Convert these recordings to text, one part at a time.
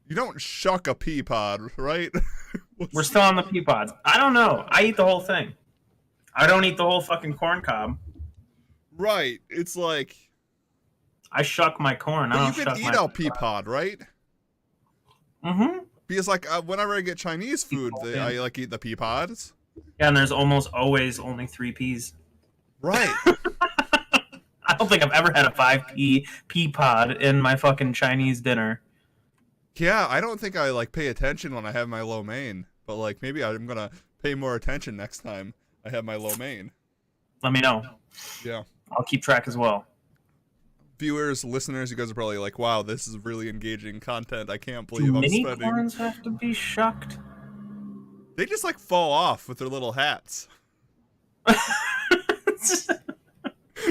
You don't shuck a pea pod, right? We're still on the pea pods. I don't know. I eat the whole thing. I don't eat the whole fucking corn cob. Right. It's like... I shuck my corn. I But don't you can shuck eat my a pea pod, right? Mm-hmm. Because, like, whenever I get Chinese food, I, like, eat the pea pods. Yeah, and there's almost always only 3 peas. Right. I don't think I've ever had a 5 pea pod in my fucking Chinese dinner. Yeah, I don't think I, like, pay attention when I have my lo mein. But, like, maybe I'm gonna pay more attention next time I have my lo mein. Let me know. Yeah. I'll keep track as well. Viewers, listeners, you guys are probably like, wow, this is really engaging content. I can't believe Do I'm mini spending... corns have to be shucked? They just, like, fall off with their little hats.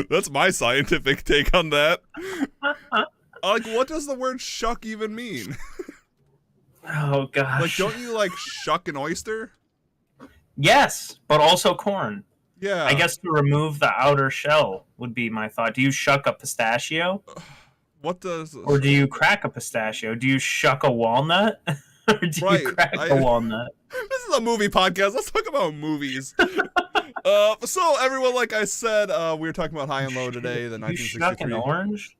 That's my scientific take on that. Like, what does the word shuck even mean? Oh, gosh. Like, don't you, like, shuck an oyster? Yes, but also corn. Yeah. I guess to remove the outer shell would be my thought. Do you shuck a pistachio? What does... Or do you crack a pistachio? Do you shuck a walnut? Or do you crack a walnut? This is a movie podcast. Let's talk about movies. So, everyone, like I said, we were talking about High and Low today, the 1963... You shuck an orange?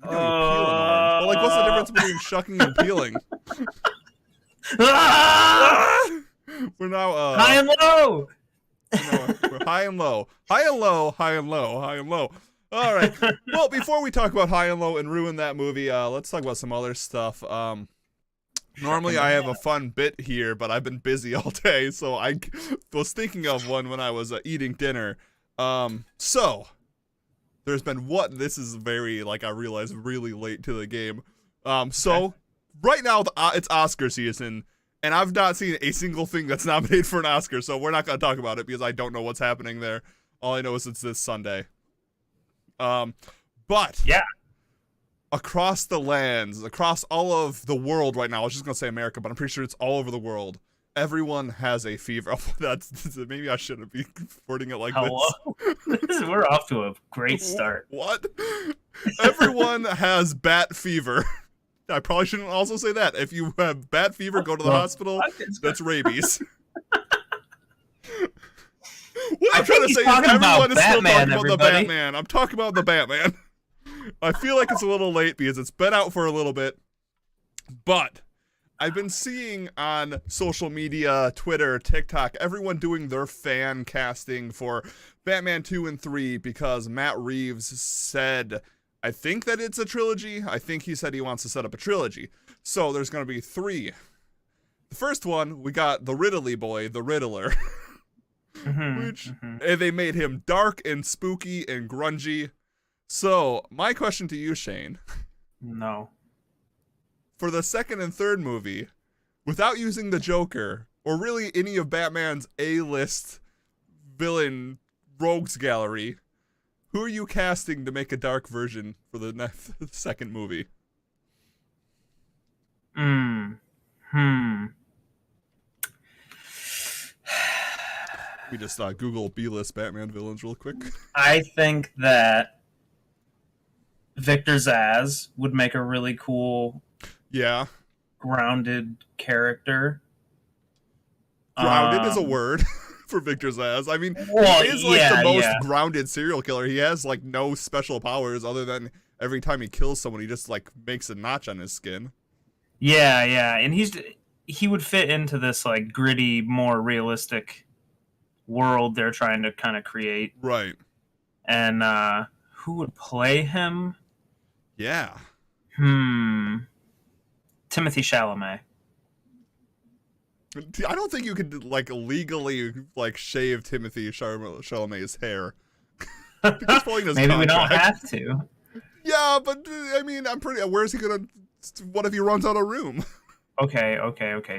No, you peel an orange. But, like, what's the difference between shucking and peeling? We're now, High and low! We're high and low. High and low, high and low, high and low. All right. Well, before we talk about High and Low and ruin that movie, let's talk about some other stuff. Normally I have a fun bit here, but I've been busy all day, so I was thinking of one when I was eating dinner. So, there's been this is very, like, I realize really late to the game. So, right now, it's Oscar season. And I've not seen a single thing that's nominated for an Oscar, so we're not going to talk about it because I don't know what's happening there. All I know is it's this Sunday. But yeah, across the lands, across all of the world right now, I was just going to say America, but I'm pretty sure it's all over the world. Everyone has a fever. Maybe I shouldn't be wording it like this. We're off to a great start. What? Everyone has bat fever. I probably shouldn't also say that. If you have bat fever, go to the hospital. That's rabies. What I'm trying to say is everyone is still talking about the Batman. I'm talking about the Batman. I feel like it's a little late because it's been out for a little bit. But I've been seeing on social media, Twitter, TikTok, everyone doing their fan casting for Batman 2 and 3 because Matt Reeves said... I think that it's a trilogy. I think he said he wants to set up a trilogy. So there's going to be 3. The first one, we got the Riddly boy, the Riddler. And they made him dark and spooky and grungy. So my question to you, Shane. No. For the second and third movie, without using the Joker, or really any of Batman's A-list villain rogues gallery, who are you casting to make a dark version for the second movie? We just Google B-list Batman villains real quick. I think that Victor Zsasz would make a really cool, grounded character. Grounded is a word. For Victor Zsasz. I mean, he is like the most grounded serial killer. He has like no special powers other than every time he kills someone, he just like makes a notch on his skin. Yeah, and he would fit into this like gritty, more realistic world they're trying to kind of create. Right. And who would play him? Yeah. Timothy Chalamet. I don't think you could like legally like shave Timothy Chalamet's hair. Maybe we don't have to. Yeah, but I mean, where's he gonna? What if he runs out of room? Okay.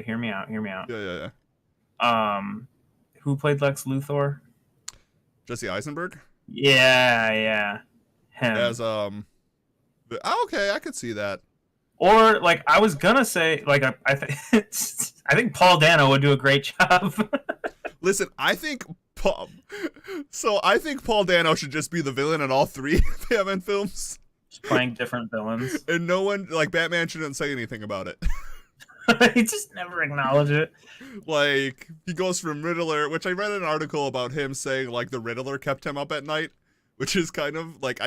Hear me out. Yeah. Who played Lex Luthor? Jesse Eisenberg. Yeah. Him. As okay, I could see that. Or like I was gonna say, like I think Paul Dano would do a great job. Listen, I think Paul Dano should just be the villain in all 3 Batman films. Just playing different villains. And no one, like, Batman shouldn't say anything about it. He just never acknowledge it. Like, he goes from Riddler, which I read an article about him saying, like, the Riddler kept him up at night, which is kind of, like,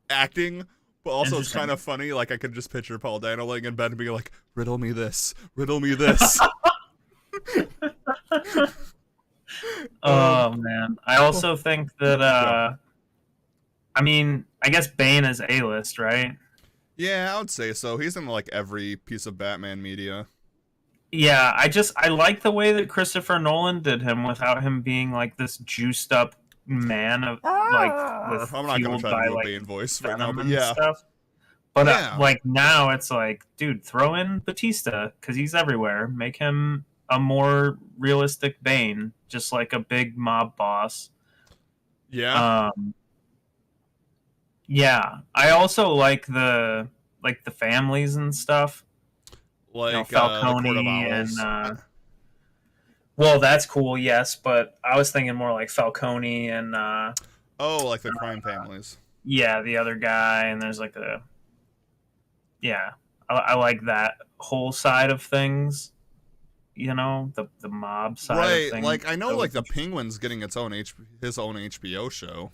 acting, but also it's kind of funny. Like, I could just picture Paul Dano laying in bed and being like, riddle me this, riddle me this. Oh, man. I also think that, I mean, I guess Bane is A-list, right? Yeah, I would say so. He's in, like, every piece of Batman media. Yeah, I like the way that Christopher Nolan did him without him being like this juiced up man of like with I'm not gonna try to do a like, Bane voice right now, but yeah. Stuff. But yeah. Like now it's like, dude, throw in Batista because he's everywhere. Make him a more realistic Bane, just like a big mob boss. Yeah. Yeah. I also like the families and stuff. Like Falcone and well, that's cool, yes, but I was thinking more like Falcone and like the crime families. Yeah, the other guy, and there's like I like that whole side of things. You know, the mob side of things. Like I know, like the Penguin's getting his own HBO show,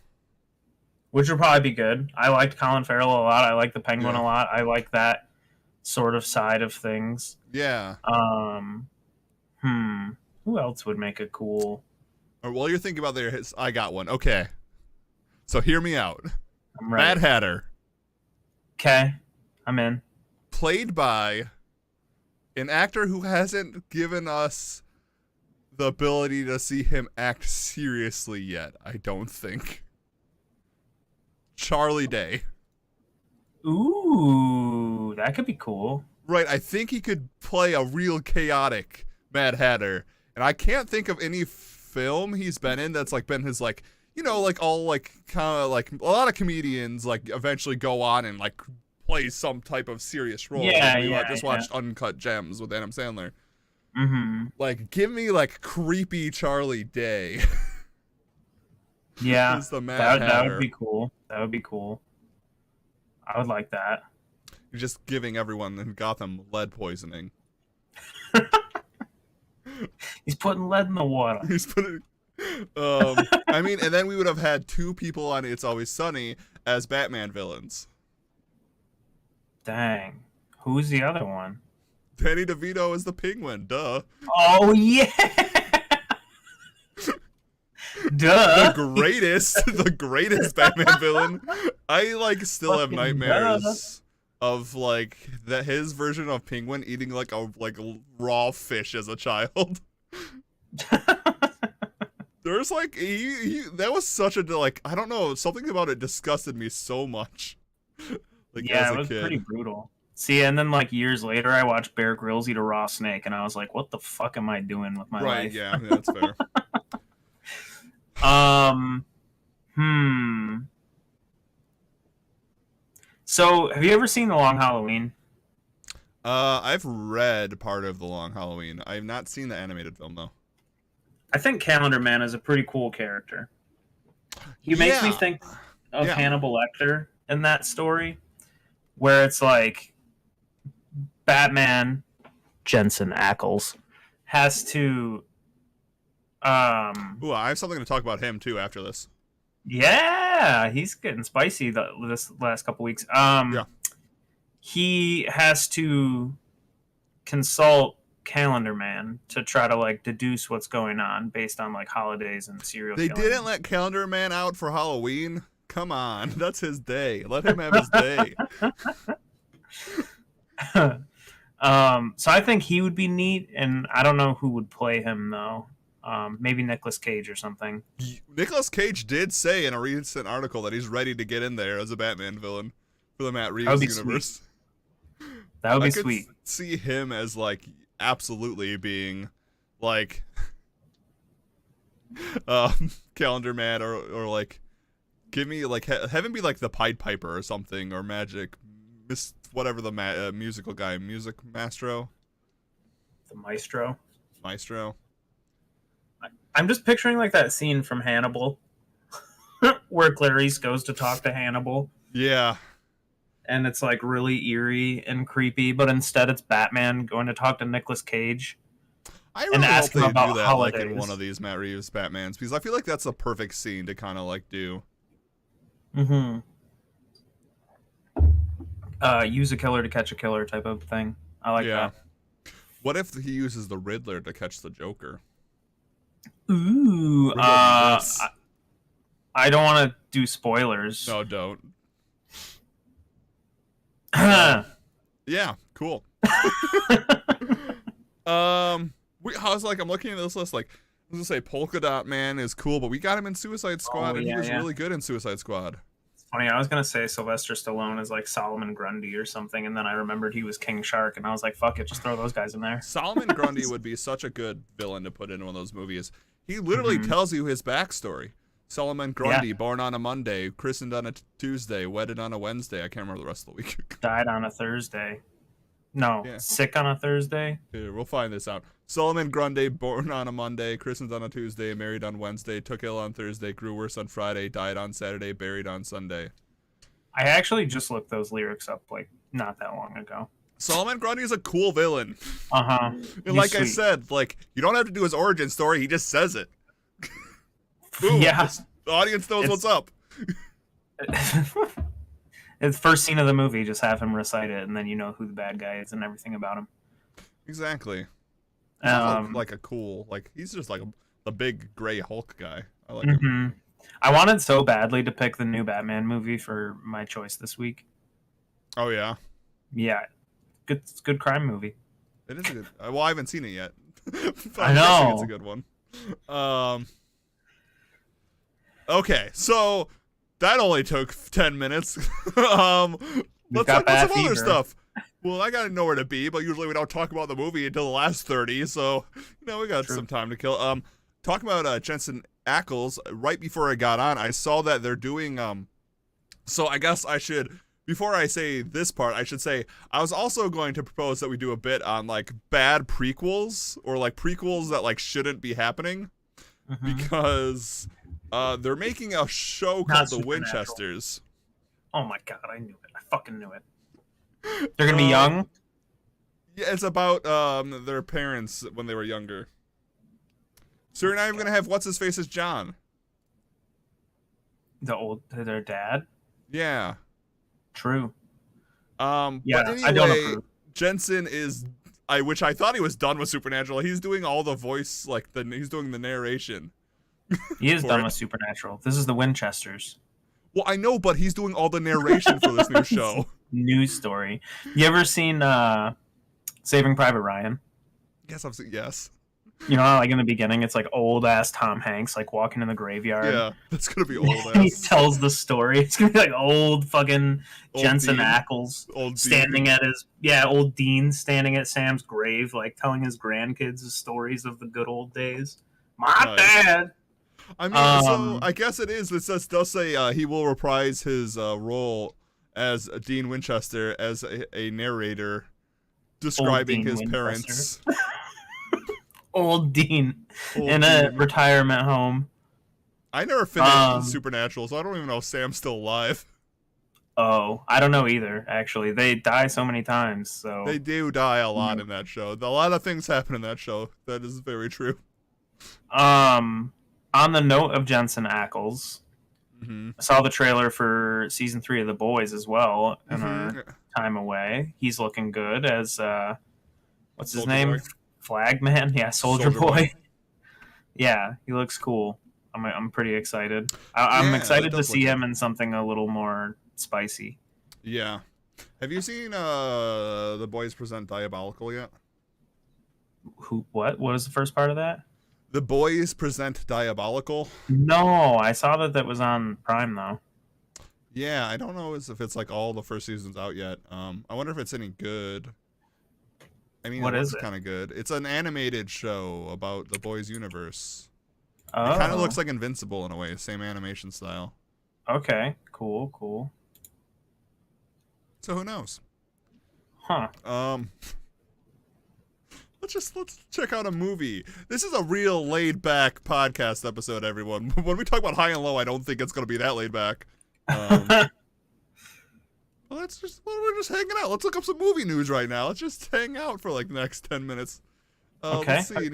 which would probably be good. I liked Colin Farrell a lot. I like the Penguin a lot. I like that sort of side of things. Yeah. Who else would make a cool? Or while you're thinking about I got one. Okay. So hear me out. I'm ready. Mad Hatter. Okay, I'm in. Played by an actor who hasn't given us the ability to see him act seriously yet, I don't think. Charlie Day. Ooh, that could be cool. Right, I think he could play a real chaotic Mad Hatter. And I can't think of any film he's been in that's like been his like, you know, like all like kind of like a lot of comedians like eventually go on and like play some type of serious role. Yeah, we just watched Uncut Gems with Adam Sandler. Mm-hmm. Like, give me like creepy Charlie Day. Yeah, the Mad Hatter. That would be cool. That would be cool. I would like that. You're just giving everyone in Gotham lead poisoning. He's putting lead in the water. He's putting. I mean, and then we would have had two people on It's Always Sunny as Batman villains. Dang. Who's the other one? Danny DeVito is the Penguin. Duh. Oh yeah. Duh. The greatest Batman villain. I like still have nightmares of like that his version of Penguin eating like a raw fish as a child. There's like he that was such a like I don't know, something about it disgusted me so much. Like yeah, as a it was kid. pretty brutal. See, and then like years later, I watched Bear Grylls eat a raw snake, and I was like, "What the fuck am I doing with my life?" Right? Yeah, that's fair. So, have you ever seen The Long Halloween? I've read part of The Long Halloween. I have not seen the animated film though. I think Calendar Man is a pretty cool character. He makes me think of Hannibal Lecter in that story, where it's like Batman, Jensen Ackles, has to. Ooh, I have something to talk about him too after this. Yeah, he's getting spicy this last couple weeks. He has to consult Calendar Man to try to like deduce what's going on based on like holidays and serial They killing. didn't let Calendar Man out for Halloween? Come on, that's his day. Let him have his day. So I think he would be neat, and I don't know who would play him though. Maybe Nicolas Cage or something. Nicolas Cage did say in a recent article that he's ready to get in there as a Batman villain for the Matt Reeves universe. That would be sweet. See him as like absolutely being like Calendar Man or like give me like have him be like the Pied Piper or something or Magic whatever the musical guy, Music Maestro. The Maestro. I'm just picturing like that scene from Hannibal where Clarice goes to talk to Hannibal. Yeah. and it's like really eerie and creepy, but instead it's Batman going to talk to Nicolas Cage. I really hope they do that like in one of these Matt Reeves Batmans, because I feel like that's a perfect scene to kind of like do. Mm-hmm. Use a killer to catch a killer type of thing. I like that. What if he uses the Riddler to catch the Joker? Ooh. I don't want to do spoilers. No, don't. Yeah, cool. I was like, I'm looking at this list, like, I was gonna say Polka Dot Man is cool, but we got him in Suicide Squad, and he was really good in Suicide Squad. It's funny, I was gonna say Sylvester Stallone is like Solomon Grundy or something, and then I remembered he was King Shark, and I was like, fuck it, just throw those guys in there. Solomon Grundy would be such a good villain to put in one of those movies. He literally tells you his backstory. Solomon Grundy, born on a Monday, christened on a Tuesday, wedded on a Wednesday. I can't remember the rest of the week. Died on a Thursday. No, sick on a Thursday. Here, we'll find this out. Solomon Grundy, born on a Monday, christened on a Tuesday, married on Wednesday, took ill on Thursday, grew worse on Friday, died on Saturday, buried on Sunday. I actually just looked those lyrics up like not that long ago. Solomon Grundy is a cool villain. And like I said, like, you don't have to do his origin story, he just says it. Boom, yeah. The audience knows what's up. It's the first scene of the movie, just have him recite it, and then you know who the bad guy is and everything about him. Exactly. Like a cool, like, he's just like the big gray Hulk guy. I like him. I wanted so badly to pick the new Batman movie for my choice this week. Oh, yeah? Yeah. It's a good crime movie. It is a good... Well, I haven't seen it yet. I know. It's a good one. Okay, so that only took 10 minutes. Let's talk about some other stuff. Well, I gotta know where to be, but usually we don't talk about the movie until the last 30, so we got some time to kill. Talk about Jensen Ackles. Right before I got on, I saw that they're doing so I guess I should, before I say this part, I should say I was also going to propose that we do a bit on like bad prequels, or like prequels that like shouldn't be happening, because they're making a show called The Winchesters. Oh my god, I knew it. I fucking knew it. They're gonna be young? Yeah, it's about their parents when they were younger. So you're not even gonna have what's-his-face as John. Their dad? Yeah. True. Yeah, but anyway, I don't approve. Jensen is, which I thought he was done with Supernatural. He's doing all the voice, like he's doing the narration. He is done with Supernatural. This is the Winchesters. Well, I know, but he's doing all the narration for this new show. News story. You ever seen Saving Private Ryan? Yes, I've seen. Yes. You know how, like, in the beginning, it's like old ass Tom Hanks, like walking in the graveyard. Yeah, that's gonna be old ass. He tells the story. It's gonna be like old fucking Jensen Ackles standing at his old Dean standing at Sam's grave, like telling his grandkids the stories of the good old days. My dad. I mean, so I guess it is. It does say he will reprise his role as Dean Winchester as a narrator describing his parents. Old Dean in a retirement home. I never finished Supernatural, so I don't even know if Sam's still alive. Oh, I don't know either, actually. They die so many times, so... They do die a lot in that show. A lot of things happen in that show. That is very true. On the note of Jensen Ackles, I saw the trailer for season 3 of The Boys as well in our time away. He's looking good as, what's his name? Boy. Flagman? Yeah, Soldier Boy. Yeah, he looks cool. I'm pretty excited. I'm excited to see him in something a little more spicy. Yeah. Have you seen The Boys Present Diabolical yet? What? What was the first part of that? The Boys Present Diabolical? No, I saw that was on Prime, though. Yeah, I don't know if it's like all the first season's out yet. I wonder if it's any good. I mean, what is it? Kind of good. It's an animated show about the Boys universe. Oh. It kind of looks like Invincible in a way, same animation style. Okay, cool. So who knows? Huh. Let's check out a movie. This is a real laid back podcast episode, everyone. When we talk about high and low, I don't think it's going to be that laid back. Well, we're just hanging out. Let's look up some movie news right now. Let's just hang out for like the next 10 minutes. Okay. Let's see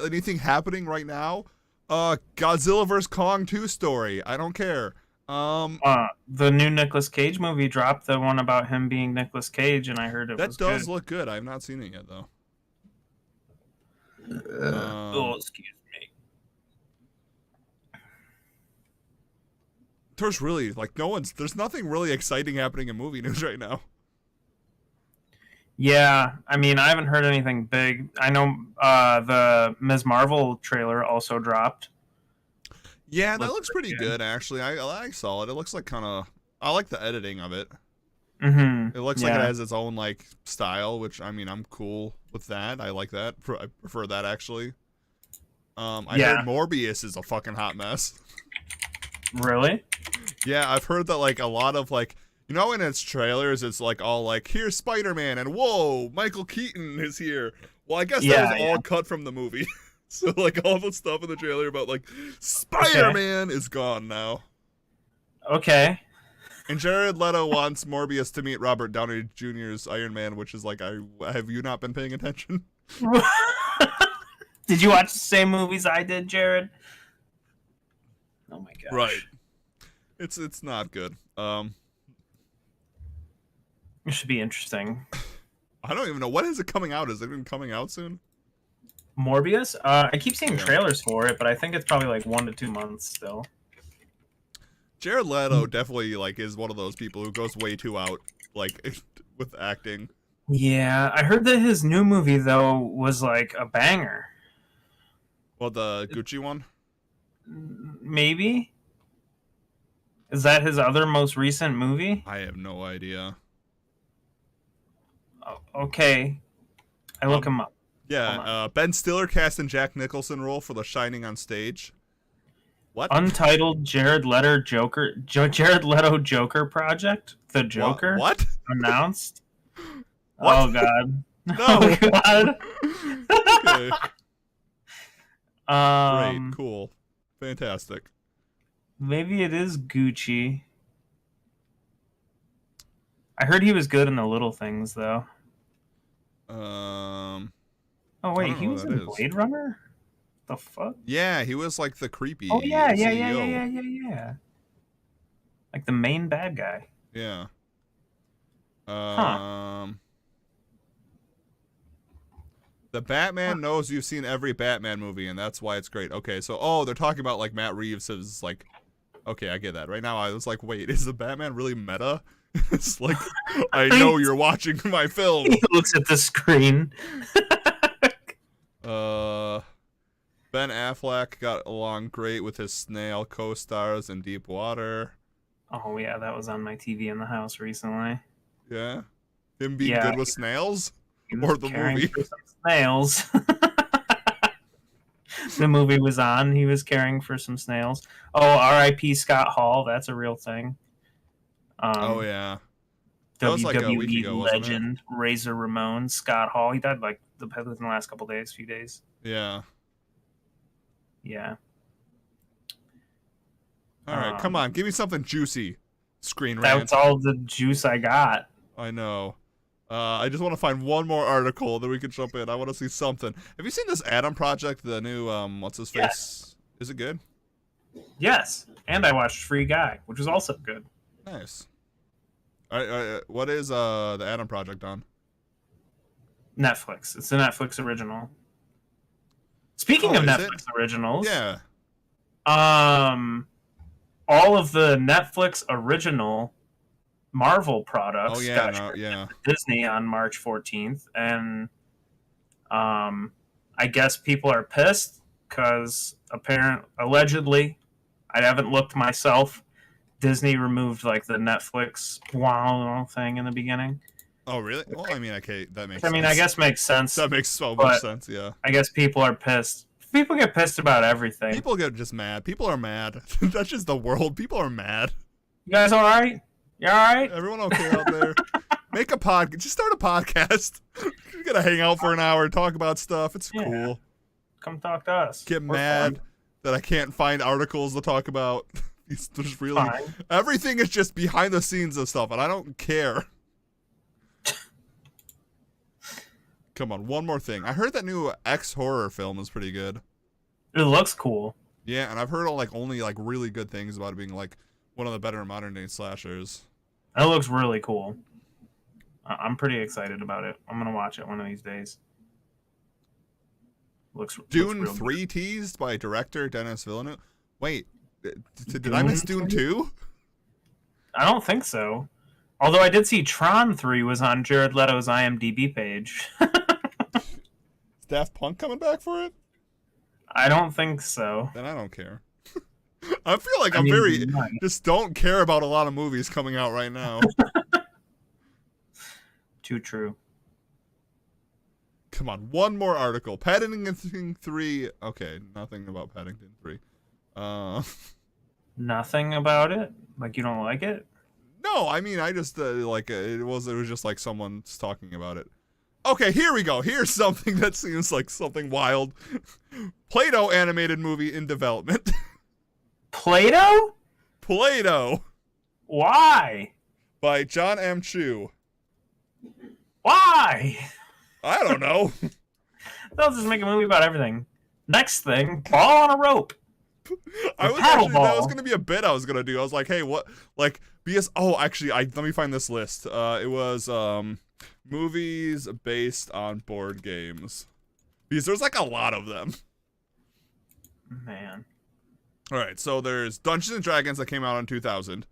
anything happening right now. Godzilla vs Kong 2 story. I don't care. The new Nicolas Cage movie dropped, the one about him being Nicolas Cage, and I heard it was good. That does look good. I've not seen it yet though. Excuse me. There's really there's nothing really exciting happening in movie news right now. Yeah, I mean, I haven't heard anything big. I know the Ms. Marvel trailer also dropped. Yeah, that looks pretty good actually. I saw it. It looks like I like the editing of it. Mm-hmm. It looks like it has its own like style, which I mean, I'm cool with that. I like that. I prefer that actually. I heard Morbius is a fucking hot mess. Really? Yeah, I've heard that like a lot of like, you know, in its trailers, it's like all like, here's Spider-Man and whoa, Michael Keaton is here. Well, I guess that was all cut from the movie. So like all the stuff in the trailer about like Spider-Man is gone now. Okay. And Jared Leto wants Morbius to meet Robert Downey Jr.'s Iron Man, which is like, have you not been paying attention? Did you watch the same movies I did, Jared? Oh my gosh. Right. It's not good. It should be interesting. I don't even know. When is it coming out? Is it even coming out soon? Morbius? I keep seeing trailers for it, but I think it's probably like 1 to 2 months still. Jared Leto definitely like is one of those people who goes way too out like with acting. Yeah, I heard that his new movie though was like a banger. Well, the Gucci one? Maybe? Is that his other most recent movie? I have no idea. Oh, okay. I look him up. Yeah, Ben Stiller cast in Jack Nicholson role for The Shining on stage. What? Untitled Jared Leto Joker project? The Joker? What? Announced? What? Oh god. No. Oh god. Okay. Great, cool. Fantastic. Maybe it is Gucci. I heard he was good in The Little Things though. Oh wait, he was in Blade Runner? The fuck? Yeah, he was like the creepy Oh yeah. CEO. Like the main bad guy. Yeah. The Batman knows you've seen every Batman movie, and that's why it's great. Okay, so they're talking about like Matt Reeves is like, okay, I get that. Right now, I was like, wait, is the Batman really meta? It's like, I know you're watching my film. He looks at the screen. Ben Affleck got along great with his snail co-stars in Deep Water. Oh yeah, that was on my TV in the house recently. Yeah, him being good with snails, or the movie. For some snails. The movie was on. He was caring for some snails. Oh, R.I.P. Scott Hall. That's a real thing. Oh yeah, that was like a week ago, legend Razor Ramon Scott Hall. He died like within the last few days. Yeah. Yeah. All right, come on, give me something juicy. Screen Rant. That's all the juice I got. I know. I just want to find one more article that we can jump in. I want to see something. Have you seen this Adam Project? The new what's his face? Yes. Is it good? Yes, and I watched Free Guy, which was also good. Nice. What is the Adam Project on? Netflix. It's a Netflix original. Speaking of Netflix originals, yeah. All of the Netflix original Marvel products got Disney on March 14th, and I guess people are pissed because allegedly, I haven't looked myself, Disney removed like the Netflix wow thing in the beginning. Oh really? Well, I mean, okay, that makes. I mean, I guess makes sense. That makes so much sense. Yeah. I guess people are pissed. People get pissed about everything. People get just mad. People are mad. That's just the world. People are mad. You guys all right? You all right? Everyone okay out there? Make a podcast. Just start a podcast. You gotta hang out for an hour and talk about stuff. It's cool. Come talk to us. Get mad that I can't find articles to talk about. There's really everything is just behind the scenes of stuff, and I don't care. Come on, one more thing. I heard that new X horror film is pretty good. It looks cool. Yeah, and I've heard only really good things about it being like one of the better modern day slashers. That looks really cool. I'm pretty excited about it. I'm gonna watch it one of these days. Dune 3 teased by director Denis Villeneuve. Wait, did I miss Dune 2? I don't think so. Although I did see Tron 3 was on Jared Leto's IMDb page. Is Daft Punk coming back for it? I don't think so. Then I don't care. I feel like just don't care about a lot of movies coming out right now. Too true. Come on, one more article. Paddington 3. Okay, nothing about Paddington 3. Nothing about it? Like you don't like it? No, I mean I just it was just like someone's talking about it. Okay, here we go. Here's something that seems like something wild. Play-Doh animated movie in development. Play-Doh? Play-Doh. Why? By John M. Chu. Why? I don't know. They'll just make a movie about everything. Next thing, ball on a rope. That was gonna be a bit I was gonna do. I was like, hey, what? Like, because actually, let me find this list. It was movies based on board games, because there's like a lot of them. Man. All right, so there's Dungeons and Dragons that came out in 2000.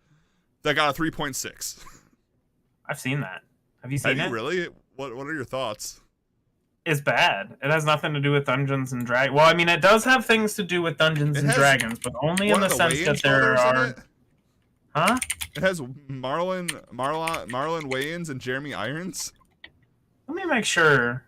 That got a 3.6. I've seen that. Have you seen it? Have you really? What are your thoughts? It's bad. It has nothing to do with Dungeons and Dragons. Well, I mean, it does have things to do with Dungeons and Dragons, but only in the sense that there are. Huh? It has Marlon Wayans and Jeremy Irons. Let me make sure.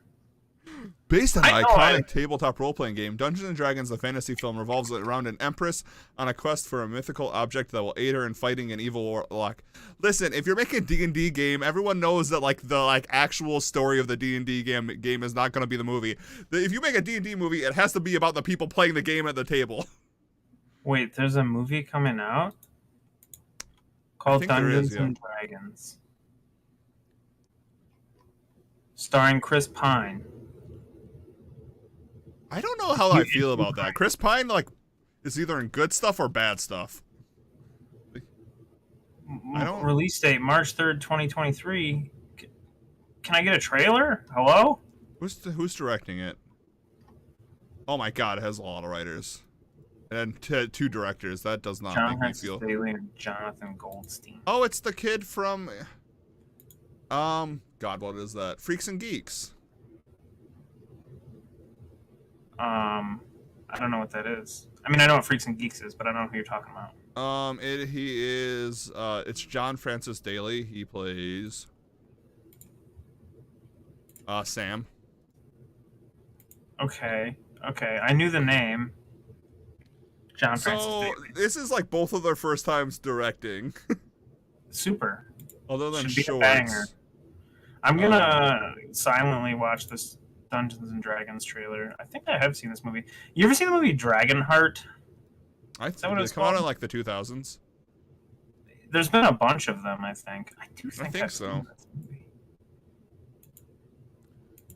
Based on the iconic tabletop role-playing game, Dungeons & Dragons, the fantasy film, revolves around an empress on a quest for a mythical object that will aid her in fighting an evil warlock. Listen, if you're making a D&D game, everyone knows that the actual story of the D&D game is not going to be the movie. If you make a D&D movie, it has to be about the people playing the game at the table. Wait, there's a movie coming out called Dungeons and Dragons, starring Chris Pine. I don't know how I feel about that. Chris Pine, is either in good stuff or bad stuff. Release date, March 3rd, 2023. Can I get a trailer? Hello? Who's directing it? Oh my god, it has a lot of writers. And two directors. That does not make me feel... Bailey and Jonathan Goldstein. Oh, it's the kid from... God, what is that? Freaks and Geeks. I don't know what that is. I mean, I know what Freaks and Geeks is, but I don't know who you're talking about. It's John Francis Daly. He plays Sam. Okay. I knew the name. John Francis Daly. This is like both of their first times directing. Super. Other than Should be shorts. a banger. I'm gonna silently watch this Dungeons and Dragons trailer. I think I have seen this movie. You ever seen the movie Dragonheart? I think it came out in like the 2000s. There's been a bunch of them, I think. I think so.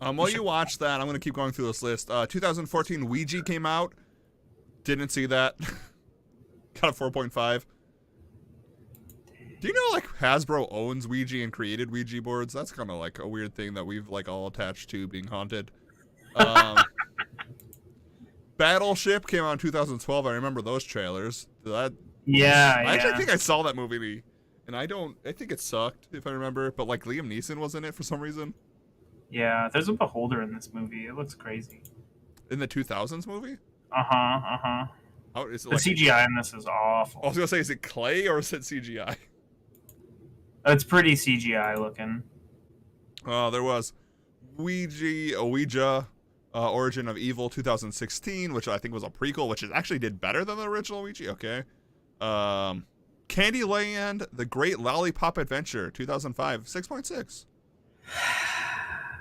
While you watch that, I'm going to keep going through this list. 2014, Ouija came out. Didn't see that. Got a 4.5. Do you know, Hasbro owns Ouija and created Ouija boards? That's kind of like a weird thing that we've, all attached to being haunted. Battleship came out in 2012. I remember those trailers. I actually think I saw that movie, and I think it sucked, if I remember, but, Liam Neeson was in it for some reason. Yeah, there's a beholder in this movie. It looks crazy. In the 2000s movie? Uh-huh. Oh, is it the CGI in this is awful. I was going to say, is it clay or is it CGI? It's pretty CGI looking. There was Ouija, Origin of Evil 2016, which I think was a prequel, which actually did better than the original Ouija. Okay. Candyland, The Great Lollipop Adventure 2005, 6.6.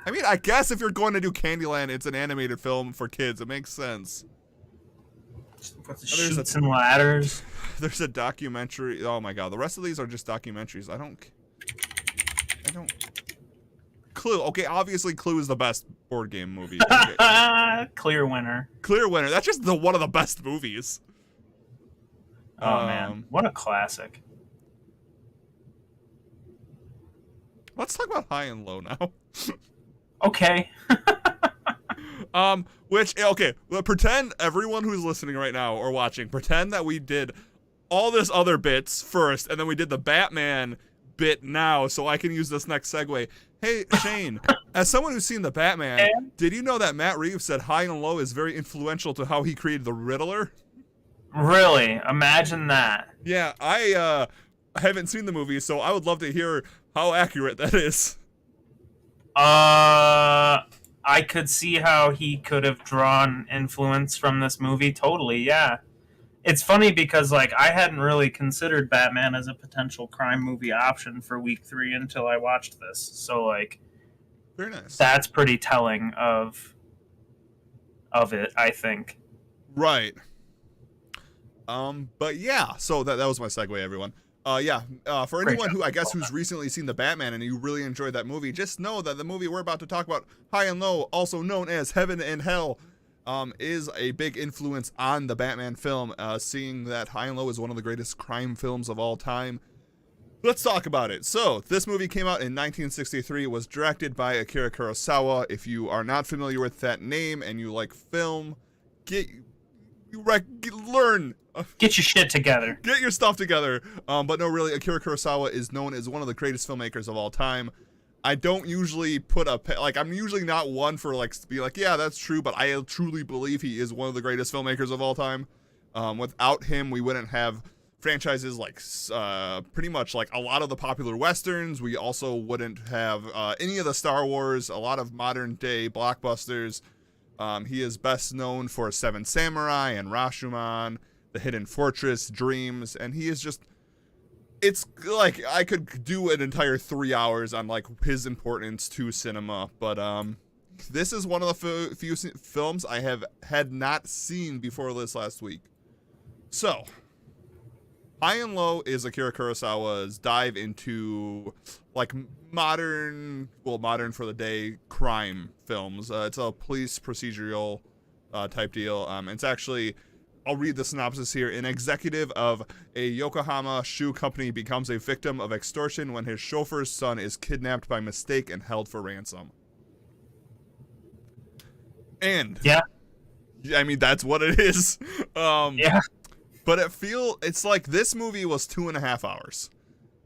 I mean, I guess if you're going to do Candyland, it's an animated film for kids. It makes sense. Shoots and ladders. There's a documentary. Oh my god, the rest of these are just documentaries. I don't. Clue. Okay, obviously Clue is the best board game movie. Okay. Clear winner. Clear winner. That's just one of the best movies. Oh man, what a classic. Let's talk about High and Low now. Okay. Okay, well, pretend everyone who's listening right now or watching, pretend that we did all this other bits first, and then we did the Batman bit now, so I can use this next segue. Hey, Shane, as someone who's seen the Batman, did you know that Matt Reeves said High and Low is very influential to how he created the Riddler? Really? Imagine that. Yeah, I haven't seen the movie, so I would love to hear how accurate that is. I could see how he could have drawn influence from this movie. Totally, yeah. It's funny because, like, I hadn't really considered Batman as a potential crime movie option for week 3 until I watched this. So, like, very nice. That's pretty telling of it, I think. Right. But yeah, so that was my segue, everyone. For anyone who, I guess, who's recently seen the Batman and you really enjoyed that movie, just know that the movie we're about to talk about, High and Low, also known as Heaven and Hell, is a big influence on the Batman film, seeing that High and Low is one of the greatest crime films of all time. Let's talk about it. So, this movie came out in 1963, was directed by Akira Kurosawa. If you are not familiar with that name and you like film, learn. Get your shit together. Get your stuff together. But no, really, Akira Kurosawa is known as one of the greatest filmmakers of all time. I don't usually I'm usually not one for to be like, yeah, that's true, but I truly believe he is one of the greatest filmmakers of all time. Without him, we wouldn't have franchises like pretty much like a lot of the popular westerns. We also wouldn't have any of the Star Wars, a lot of modern day blockbusters. He is best known for Seven Samurai and Rashomon, The Hidden Fortress, Dreams, and he is just, it's like I could do an entire 3 hours on like his importance to cinema, but this is one of the few films I had not seen before this last week. So, High and Low is Akira Kurosawa's dive into like modern for the day crime films. It's a police procedural type deal. It's actually, I'll read the synopsis here. An executive of a Yokohama shoe company becomes a victim of extortion when his chauffeur's son is kidnapped by mistake and held for ransom. And yeah, I mean, that's what it is. Yeah. But it's like this movie was 2.5 hours.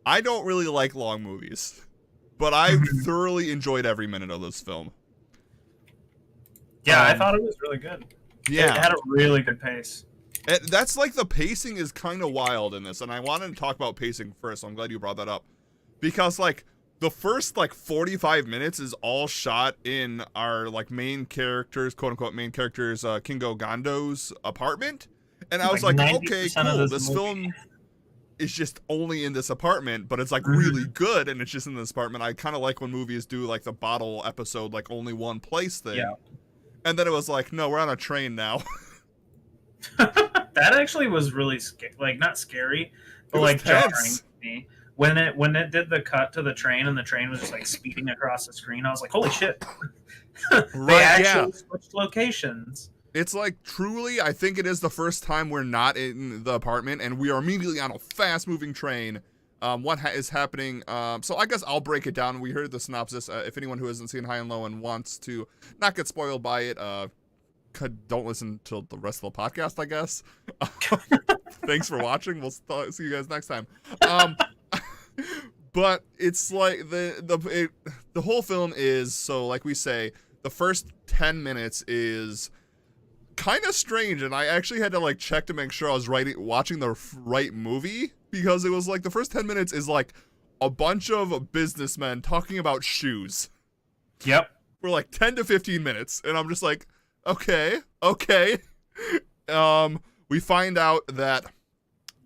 I don't really like long movies, but I thoroughly enjoyed every minute of this film. Yeah, I thought it was really good. Yeah. It had a really good pace. That's like the pacing is kind of wild in this, and I wanted to talk about pacing first, so I'm glad you brought that up. Because like the first like 45 minutes is all shot in our like main characters, quote unquote main characters, Kingo Gando's apartment. And I was like, okay, cool. This film is just only in this apartment, but it's like really good, and it's just in this apartment. I kind of like when movies do like the bottle episode, like only one place thing. Yeah. And then it was like, no, we're on a train now. That actually was really like not scary, but like jarring to me. When it did the cut to the train and the train was just like speeding across the screen, I was like, holy shit. They actually switched locations. It's like truly, I think it is the first time we're not in the apartment and we are immediately on a fast moving train. What is happening? So I guess I'll break it down. We heard the synopsis. If anyone who hasn't seen High and Low and wants to not get spoiled by it, don't listen to the rest of the podcast, I guess. Thanks for watching. We'll see you guys next time. But it's like the whole film is, so like we say, the first 10 minutes is kind of strange, and I actually had to like check to make sure I was watching the right movie, because it was like the first 10 minutes is like a bunch of businessmen talking about shoes. Yep. For like 10 to 15 minutes, and I'm just like, okay. We find out that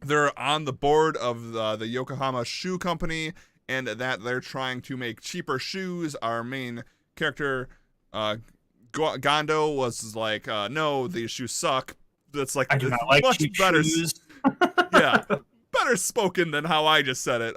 they're on the board of the Yokohama Shoe Company, and that they're trying to make cheaper shoes. Our main character, Gondo, was like, no, these shoes suck. That's like, I do not like cheap shoes. Yeah, better spoken than how I just said it.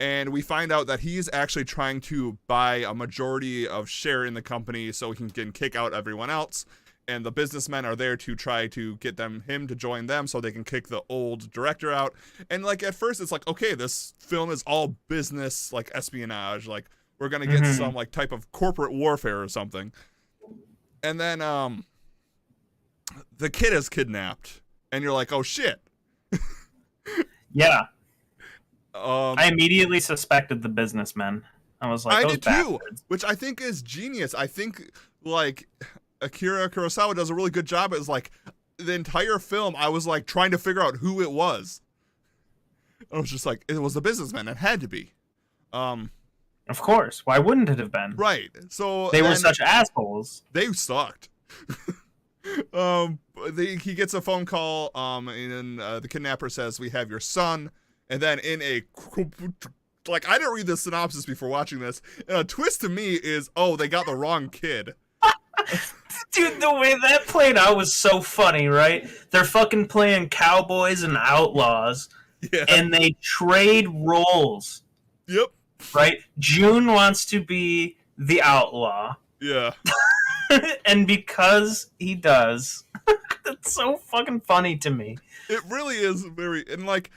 And we find out that he's actually trying to buy a majority of share in the company so he can kick out everyone else. And the businessmen are there to try to get him to join them so they can kick the old director out. And like at first it's like, okay, this film is all business, like espionage, like we're gonna get some like type of corporate warfare or something. And then the kid is kidnapped, and you're like, oh shit. Yeah. I immediately suspected the businessmen. I was like, I did too, which I think is genius. I think like Akira Kurosawa does a really good job. It's like the entire film, I was like trying to figure out who it was. I was just like, it was the businessman. It had to be. Of course. Why wouldn't it have been? Right. So they were such assholes. They sucked. He gets a phone call, and the kidnapper says, "We have your son." And then in a, like, I didn't read the synopsis before watching this, and a twist to me is, oh, they got the wrong kid. Dude, the way that played out was so funny, right? They're fucking playing cowboys and outlaws, and they trade roles. Yep. Right? June wants to be the outlaw. Yeah. And because he does, it's so fucking funny to me. It really is very, and like,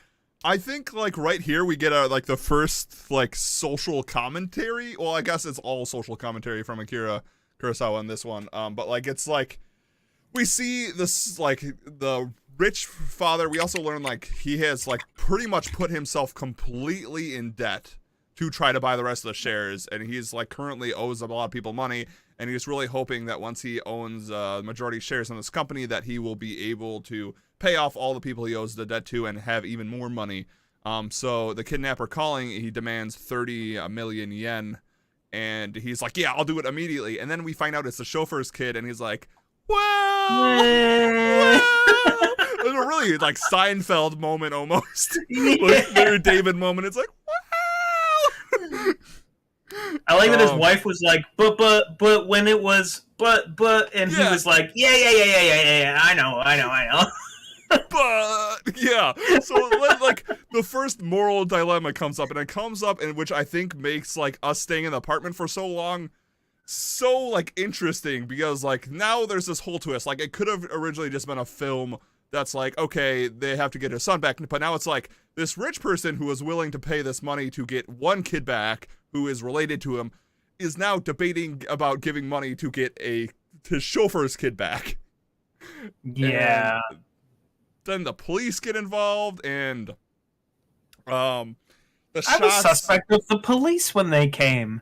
I think like right here we get like the first like social commentary. Well, I guess it's all social commentary from Akira Kurosawa in this one. But like it's like we see this like the rich father. We also learn like he has like pretty much put himself completely in debt to try to buy the rest of the shares, and he's like currently owes a lot of people money, and he's really hoping that once he owns majority shares in this company that he will be able to pay off all the people he owes the debt to and have even more money. So the kidnapper calling, he demands 30 million yen, and he's like, yeah, I'll do it immediately. And then we find out it's the chauffeur's kid, and he's like, well. It's a really like Seinfeld moment almost. Like very David moment. It's like, wow. I like that his wife was like, but when it was, and he was like, yeah, I know. But yeah, so like the first moral dilemma comes up, and it comes up in which I think makes like us staying in the apartment for so long so like interesting, because like now there's this whole twist. Like it could have originally just been a film that's like, okay, they have to get his son back, but now it's like this rich person who is willing to pay this money to get one kid back who is related to him is now debating about giving money to get his chauffeur's kid back. Yeah. And then the police get involved, and I was suspect of the police when they came.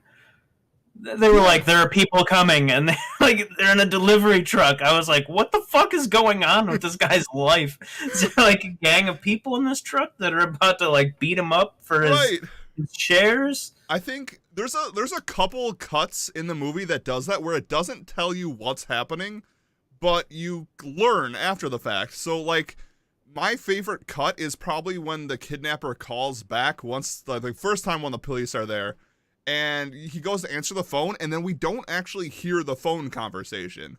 They were like, there are people coming, and they're in a delivery truck. I was like, what the fuck is going on with this guy's life? Is there like a gang of people in this truck that are about to like beat him up for his shares? I think there's a couple cuts in the movie that does that, where it doesn't tell you what's happening, but you learn after the fact. So like, my favorite cut is probably when the kidnapper calls back once the first time when the police are there, and he goes to answer the phone, and then we don't actually hear the phone conversation.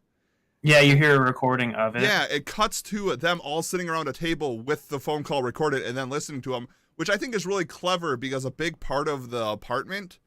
Yeah, you hear a recording of it. Yeah, it cuts to them all sitting around a table with the phone call recorded and then listening to them, which I think is really clever, because a big part of the apartment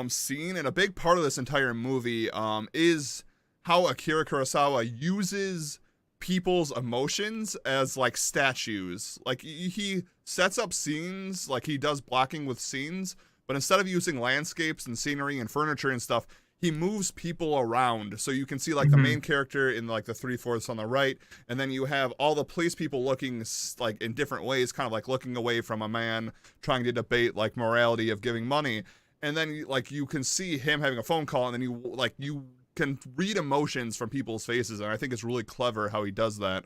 scene and a big part of this entire movie is how Akira Kurosawa uses people's emotions as like statues. Like he sets up scenes, like he does blocking with scenes, but instead of using landscapes and scenery and furniture and stuff, he moves people around. So you can see like the main character in like the 3/4 on the right, and then you have all the police people looking like in different ways, kind of like looking away from a man trying to debate like morality of giving money. And then like you can see him having a phone call, and then you can read emotions from people's faces, and I think it's really clever how he does that.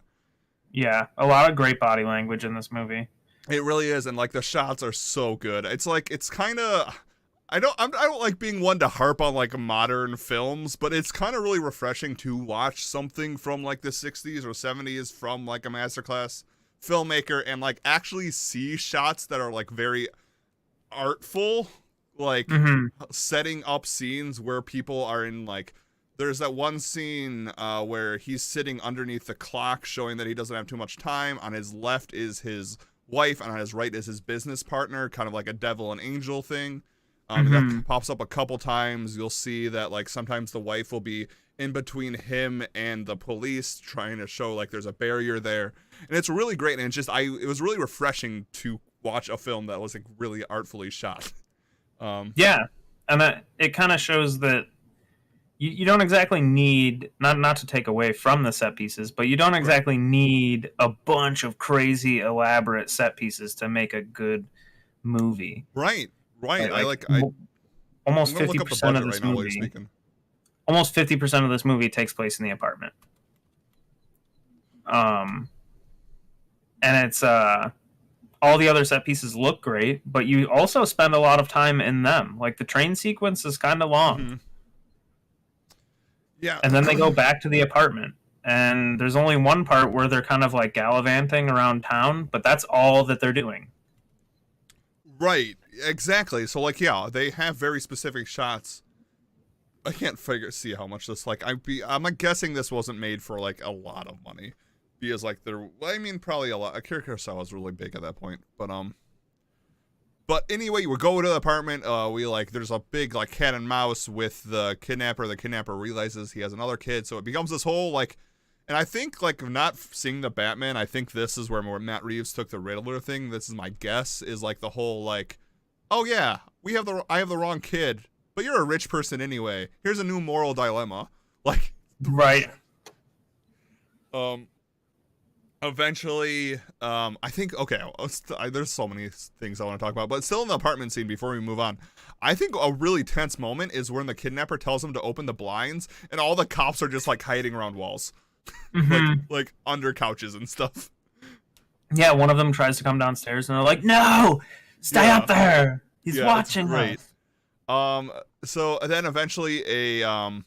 Yeah, a lot of great body language in this movie. It really is, and like the shots are so good. It's like it's kind of I don't like being one to harp on like modern films, but it's kind of really refreshing to watch something from like the 60s or 70s from like a masterclass filmmaker and like actually see shots that are like very artful, like setting up scenes where people are in like. There's that one scene where he's sitting underneath the clock, showing that he doesn't have too much time. On his left is his wife, and on his right is his business partner, kind of like a devil and angel thing. That pops up a couple times. You'll see that like sometimes the wife will be in between him and the police, trying to show like there's a barrier there, and it's really great. And it was really refreshing to watch a film that was like really artfully shot. Yeah, and it kind of shows that you don't exactly need, not to take away from the set pieces, but you don't exactly need a bunch of crazy elaborate set pieces to make a good movie. Right. Almost 50% of this movie. Almost 50% of this movie takes place in the apartment. And it's all the other set pieces look great, but you also spend a lot of time in them. Like the train sequence is kind of long. Mm-hmm. Yeah. And then they go back to the apartment. And there's only one part where they're kind of like gallivanting around town, but that's all that they're doing. Right, exactly. So like, yeah, they have very specific shots. I can't see how much this like. I'm guessing this wasn't made for like a lot of money, because like probably a lot. A carousel was really big at that point, but anyway, we go to the apartment. There's a big like cat and mouse with the kidnapper. The kidnapper realizes he has another kid, so it becomes this whole like. And I think, like, not seeing the Batman, I think this is where Matt Reeves took the Riddler thing. This is my guess, is, like, the whole, like, oh, yeah, I have the wrong kid, but you're a rich person anyway. Here's a new moral dilemma. Like, right. Eventually, I think, okay, there's so many things I want to talk about, but still in the apartment scene before we move on, I think a really tense moment is when the kidnapper tells him to open the blinds, and all the cops are just, like, hiding around walls. like under couches and stuff. Yeah, one of them tries to come downstairs and they're like, "No, stay up there. He's watching us." So then eventually a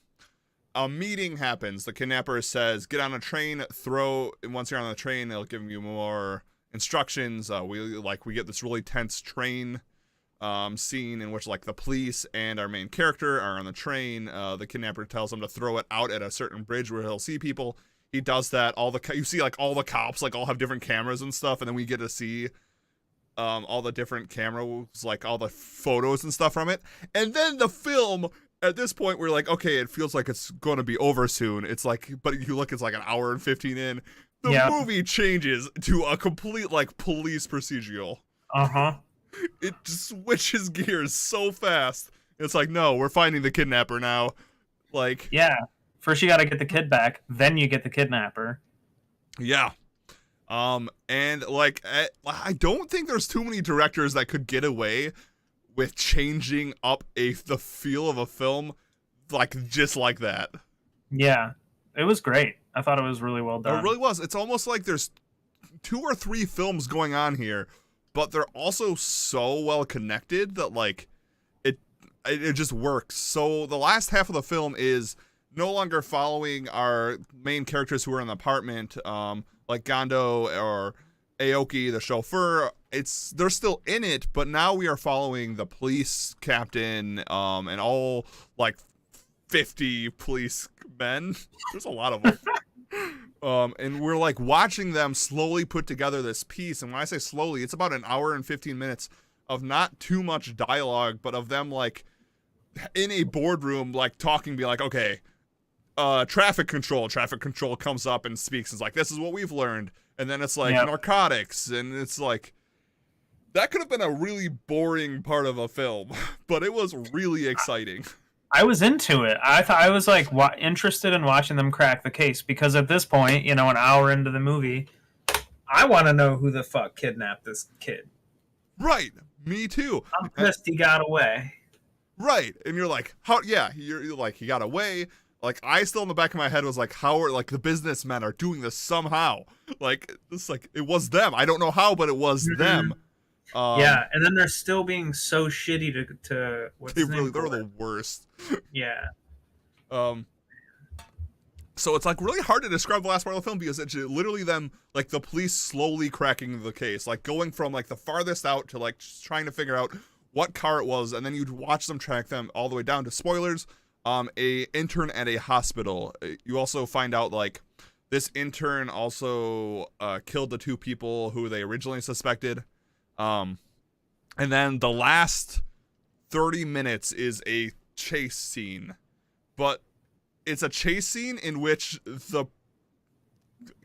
meeting happens. The kidnapper says, "Get on a train. Once you're on the train, they'll give you more instructions." We get this really tense train scene in which like the police and our main character are on the train. The kidnapper tells him to throw it out at a certain bridge where he'll see people. He does that. You see like all the cops like all have different cameras and stuff, and then we get to see all the different cameras, like all the photos and stuff from it. And then the film at this point we're like, okay, it feels like it's going to be over soon. It's like, but you look, it's like an hour and 15 in. The movie changes to a complete like police procedural. It just switches gears so fast. It's like, no, we're finding the kidnapper now. Like, yeah. First you got to get the kid back, then you get the kidnapper. Yeah. And like, I don't think there's too many directors that could get away with changing up the feel of a film like just like that. Yeah. It was great. I thought it was really well done. It really was. It's almost like there's 2 or 3 films going on here, but they're also so well connected that like it just works. So the last half of the film is no longer following our main characters who are in the apartment, like Gondo or Aoki, the chauffeur. They're still in it, but now we are following the police captain, and all like 50 police men. There's a lot of them. And we're like watching them slowly put together this piece. And when I say slowly, it's about an hour and 15 minutes of not too much dialogue, but of them like in a boardroom, like talking, be like, okay, traffic control comes up and speaks. It's like, this is what we've learned. And then it's like narcotics. And it's like, that could have been a really boring part of a film, but it was really exciting. I was into it. I was like interested in watching them crack the case, because at this point, an hour into the movie, I want to know who the fuck kidnapped this kid. Right. Me too. I'm pissed he got away. Right. And you're like, how? Yeah, you're like, he got away. Like, I still in the back of my head was like, how are like the businessmen are doing this somehow? Like, this like it was them. I don't know how, but it was them. Yeah, and then they're still being so shitty to what's his name? They're the worst. Yeah. So it's like really hard to describe the last part of the film, because it's literally them, like the police slowly cracking the case, like going from like the farthest out to like trying to figure out what car it was, and then you'd watch them track them all the way down to, spoilers, a intern at a hospital. You also find out like this intern also killed the 2 people who they originally suspected. And then the last 30 minutes is a chase scene, but it's a chase scene in which the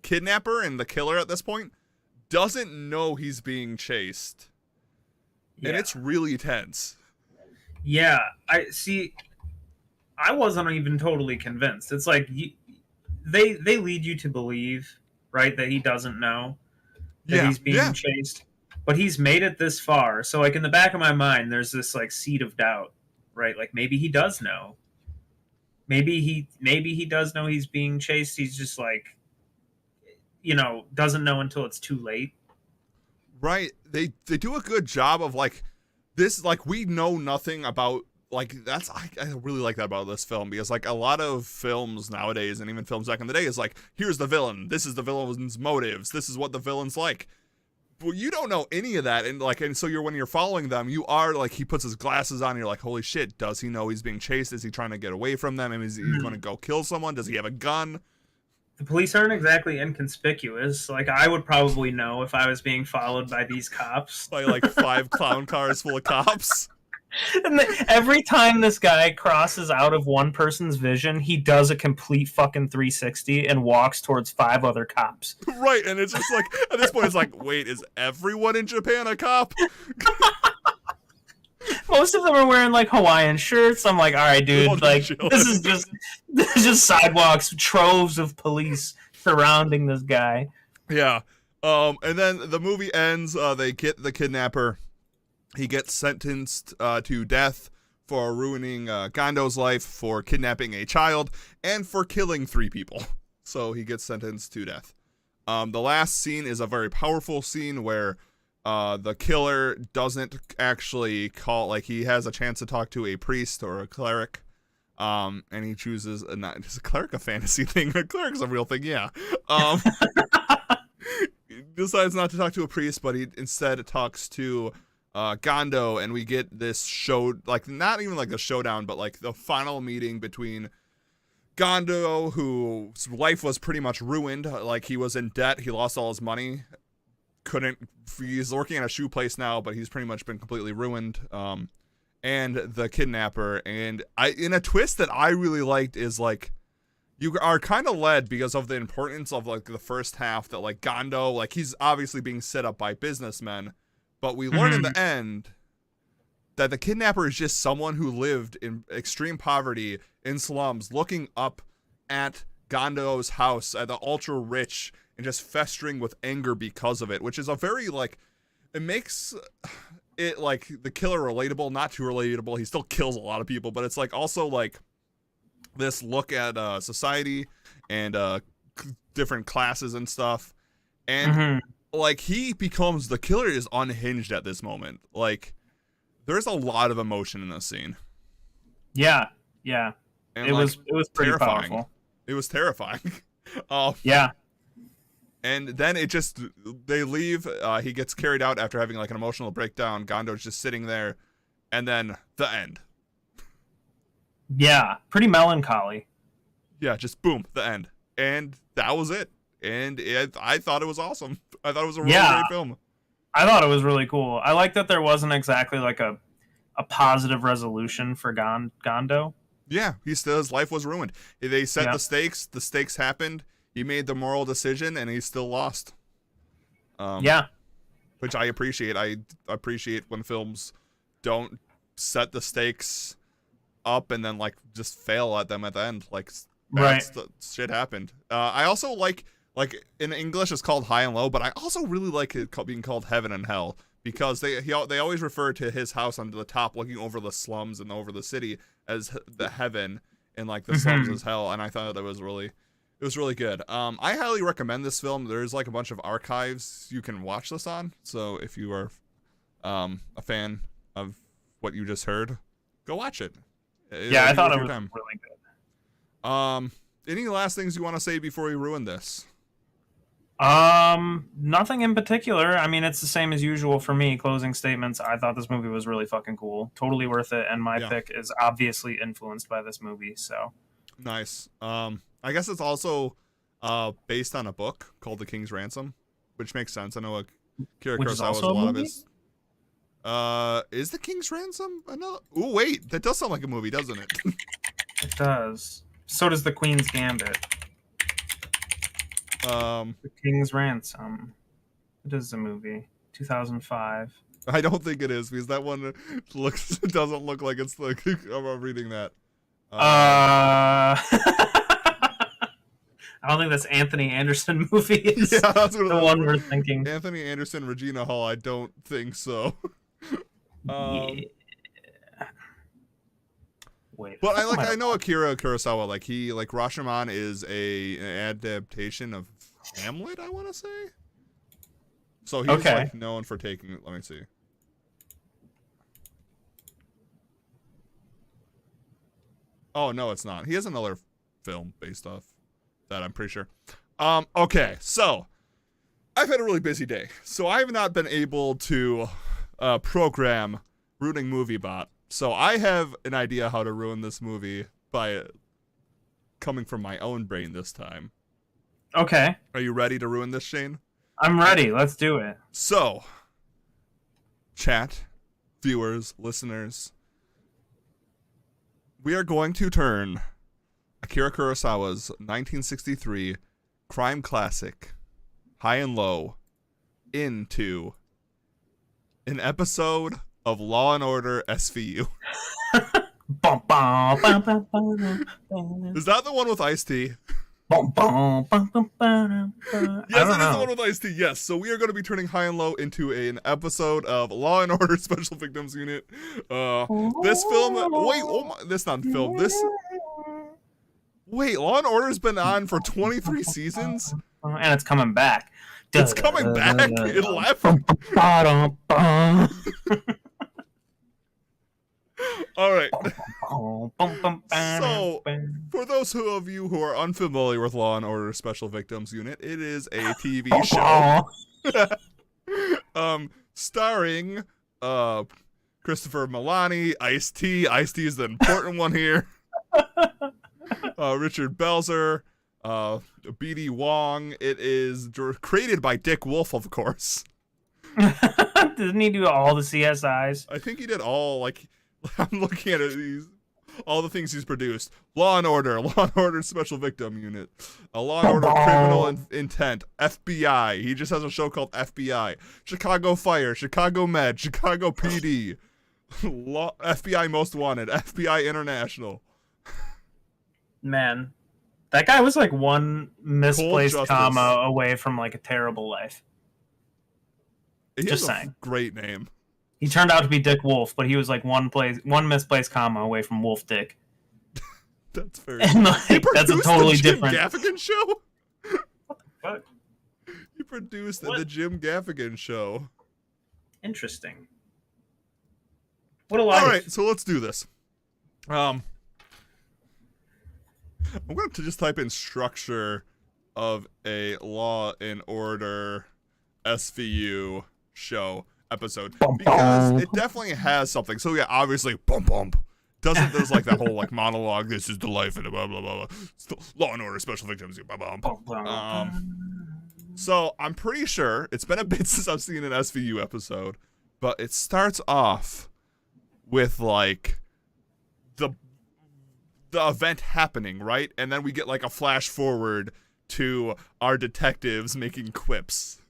kidnapper and the killer at this point doesn't know he's being chased. Yeah. And it's really tense. Yeah, I wasn't even totally convinced. It's like they lead you to believe, right, that he doesn't know that he's being chased, but he's made it this far. So like in the back of my mind, there's this like seed of doubt, right? Like maybe he does know. Maybe he does know he's being chased. He's just like, doesn't know until it's too late. Right. They do a good job of like this, like we know nothing about, like that's I really like that about this film, because like a lot of films nowadays and even films back in the day is like, here's the villain, this is the villain's motives, this is what the villain's like. But you don't know any of that, and so when you're following them, you are like, he puts his glasses on and you're like, holy shit, does he know he's being chased? Is he trying to get away from them? And is he going to go kill someone? Does he have a gun? The police aren't exactly inconspicuous. Like, I would probably know if I was being followed by these cops. By, like, 5 clown cars full of cops. And every time this guy crosses out of one person's vision, he does a complete fucking 360 and walks towards 5 other cops. Right, and it's just like, at this point, it's like, wait, is everyone in Japan a cop? Most of them are wearing like Hawaiian shirts. I'm like, all right, dude, like this is just sidewalks, troves of police surrounding this guy. Yeah. And then the movie ends. They get the kidnapper. He gets sentenced to death for ruining Gando's life, for kidnapping a child, and for killing 3 people. So he gets sentenced to death. The last scene is a very powerful scene where the killer doesn't actually call, like he has a chance to talk to a priest or a cleric, and he chooses not, is a cleric a fantasy thing? A cleric's a real thing, yeah. He decides not to talk to a priest, but he instead talks to Gando, and we get this show, like not even like a showdown, but like the final meeting between Gando, whose life was pretty much ruined, like he was in debt, he lost all his money. He's working at a shoe place now, but he's pretty much been completely ruined. And the kidnapper, and in a twist that I really liked is like, you are kind of led because of the importance of like the first half that like Gando, like he's obviously being set up by businessmen, but we learn in the end that the kidnapper is just someone who lived in extreme poverty in slums, looking up at Gando's house at the ultra rich and just festering with anger because of it, which is a very, like, it makes it, like, the killer relatable, not too relatable. He still kills a lot of people, but it's, like, also, like, this look at society and different classes and stuff. And, like, he becomes, the killer is unhinged at this moment. Like, there's a lot of emotion in this scene. Yeah, yeah. And it was pretty terrifying. Powerful. It was terrifying. Yeah. And then they leave, he gets carried out after having like an emotional breakdown. Gando's just sitting there, and then the end. Yeah, pretty melancholy. Yeah, just boom, the end. And that was it. And I thought it was awesome. I thought it was a really great film. I thought it was really cool. I like that there wasn't exactly like a positive resolution for Gando. Yeah, his life was ruined. They set the stakes happened. He made the moral decision, and he still lost. Which I appreciate. I appreciate when films don't set the stakes up and then like just fail at them at the end. Like, shit happened. I also like in English it's called High and Low, but I also really like it being called Heaven and Hell, because they always refer to his house on the top looking over the slums and over the city as the heaven, and like the slums as hell. And I thought that was really good. I highly recommend this film. There's like a bunch of archives you can watch this on. So if you are a fan of what you just heard, go watch it. I thought it was really good. Any last things you want to say before we ruin this? Nothing in particular. I mean, it's the same as usual for me. Closing statements. I thought this movie was really fucking cool. Totally worth it. And my pick is obviously influenced by this movie. So nice. I guess it's also based on a book called The King's Ransom, which makes sense. I know Akira Which is Kurosawa was also a a lot of movie? his. Is The King's Ransom another? Oh wait, that does sound like a movie, doesn't it? It does. So does The Queen's Gambit. The King's Ransom. It is a movie. 2005. I don't think it is because that one doesn't look like it's like I'm reading that. I don't think that's Anthony Anderson movies. Yeah, that's what the one we're thinking. Anthony Anderson, Regina Hall. I don't think so. Yeah. Wait, but I know Akira Kurosawa. Like Rashomon is an adaptation of Hamlet. I want to say. So he's like known for taking. Let me see. Oh no, it's not. He has another film based off that, I'm pretty sure. Okay, so I've had a really busy day, so I have not been able to program ruining movie bot. So I have an idea how to ruin this movie by coming from my own brain this time. Okay. Are you ready to ruin this, Shane? I'm ready. Let's do it. So, chat, viewers, listeners, we are going to turn Akira Kurosawa's 1963 crime classic, High and Low, into an episode of Law and Order SVU. Is that the one with Ice-T? Yes, it is the one with Ice-T, yes. So we are going to be turning High and Low into an episode of Law and Order Special Victims Unit. This film... Wait, oh my... That's not film. Wait, Law and Order's been on for 23 seasons? And it's coming back. It's coming back? It left? All right. So, for those of you who are unfamiliar with Law and Order Special Victims Unit, it is a TV show starring Christopher Milani, Ice-T. Ice-T is the important one here. Richard Belzer, B.D. Wong. It is created by Dick Wolf, of course. Doesn't he do all the CSIs? I think he did all, like... I'm looking at it, all the things he's produced. Law and Order Special Victim Unit, Law and Order Criminal Intent, FBI. He just has a show called FBI. Chicago Fire, Chicago Med, Chicago PD, FBI Most Wanted, FBI International. Man, that guy was like one misplaced comma away from like a terrible life. Just saying. Great name. He turned out to be Dick Wolf, but he was like one misplaced comma away from Wolf Dick. That's very. And like, that's a totally different. Jim Gaffigan show. What the fuck? He produced the Jim Gaffigan show. Interesting. What a life. All right, so let's do this. I'm going to just type in structure of a Law and Order SVU show episode because it definitely has something. So yeah, obviously, there's like that whole like monologue. This is the life and blah blah blah. Law and Order Special Victims. So I'm pretty sure it's been a bit since I've seen an SVU episode, but it starts off with like the event happening, right? And then we get like a flash forward to our detectives making quips.